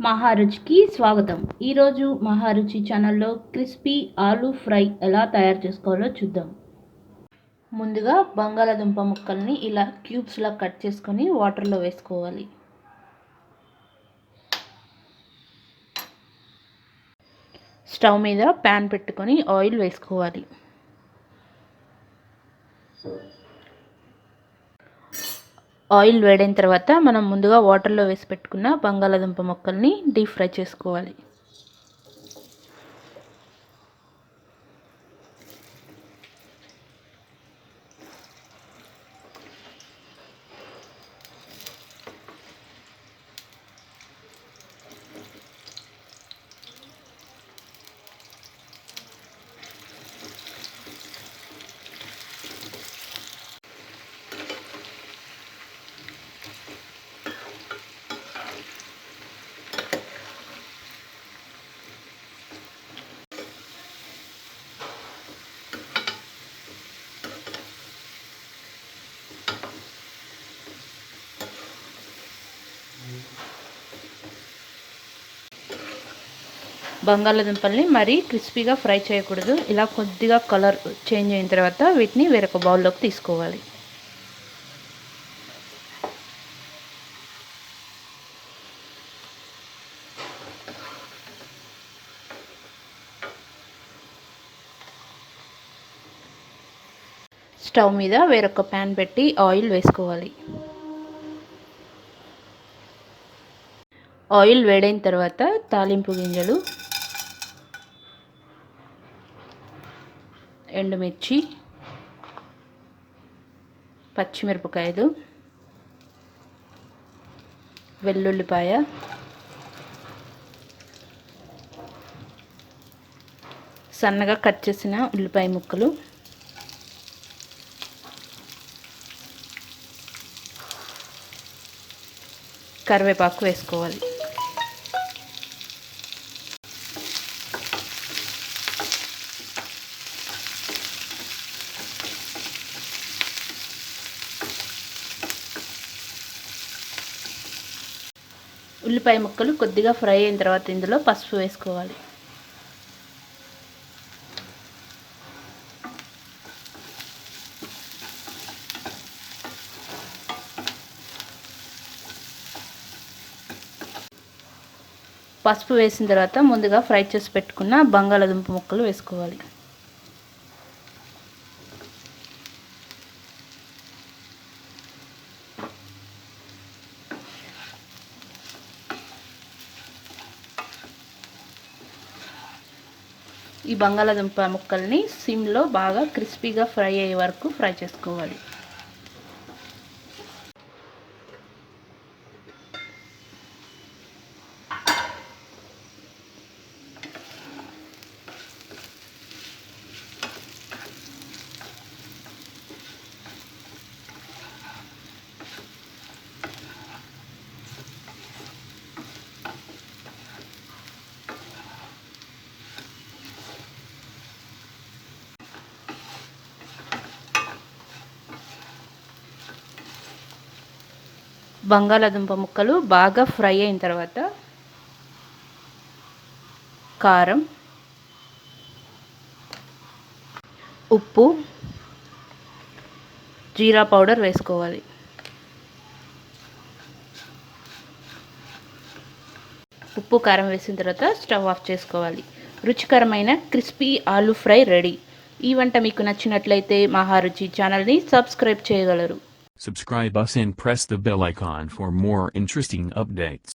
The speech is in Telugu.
మహారుచికి స్వాగతం. ఈరోజు మహారుచి ఛానల్లో క్రిస్పీ ఆలూ ఫ్రై ఎలా తయారు చేసుకోవాలో చూద్దాం. ముందుగా బంగాళాదుంప ముక్కల్ని ఇలా క్యూబ్స్లా కట్ చేసుకొని వాటర్లో వేసుకోవాలి. స్టవ్ మీద ప్యాన్ పెట్టుకొని ఆయిల్ వేసుకోవాలి. ఆయిల్ వేడైన తర్వాత మనం ముందుగా వాటర్లో వేసి పెట్టుకున్న బంగాళాదుంప ముక్కల్ని డీప్ ఫ్రై చేసుకోవాలి. బంగాళాదుంపల్ని మరీ క్రిస్పీగా ఫ్రై చేయకూడదు. ఇలా కొద్దిగా కలర్ చేంజ్ అయిన తర్వాత వీటిని వేరొక బౌల్లోకి తీసుకోవాలి. స్టవ్ మీద వేరొక ప్యాన్ పెట్టి ఆయిల్ వేసుకోవాలి. ఆయిల్ వేడైన తర్వాత తాలింపు గింజలు, ఎండుమిర్చి, పచ్చిమిరపకాయలు, వెల్లుల్లిపాయ, సన్నగా కట్ చేసిన ఉల్లిపాయ ముక్కలు, కరివేపాకు వేసుకోవాలి. ఉల్లిపాయ ముక్కలు కొద్దిగా ఫ్రై అయిన తర్వాత ఇందులో పసుపు వేసుకోవాలి. పసుపు వేసిన తర్వాత ముందుగా ఫ్రై చేసి పెట్టుకున్న బంగాళాదుంప ముక్కలు వేసుకోవాలి. ఈ బంగాళాదుంప ముక్కల్ని సిమ్లో బాగా క్రిస్పీగా ఫ్రై అయ్యే వరకు ఫ్రై చేసుకోవాలి. బంగాళాదుంప ముక్కలు బాగా ఫ్రై అయిన తర్వాత కారం, ఉప్పు, జీరా పౌడర్ వేసుకోవాలి. ఉప్పు కారం వేసిన తర్వాత స్టవ్ ఆఫ్ చేసుకోవాలి. రుచికరమైన క్రిస్పీ ఆలూ ఫ్రై రెడీ. ఈ వంట మీకు నచ్చినట్లయితే మహారుచి ఛానల్ని సబ్స్క్రైబ్ చేయగలరు. Subscribe us and press the bell icon for more interesting updates.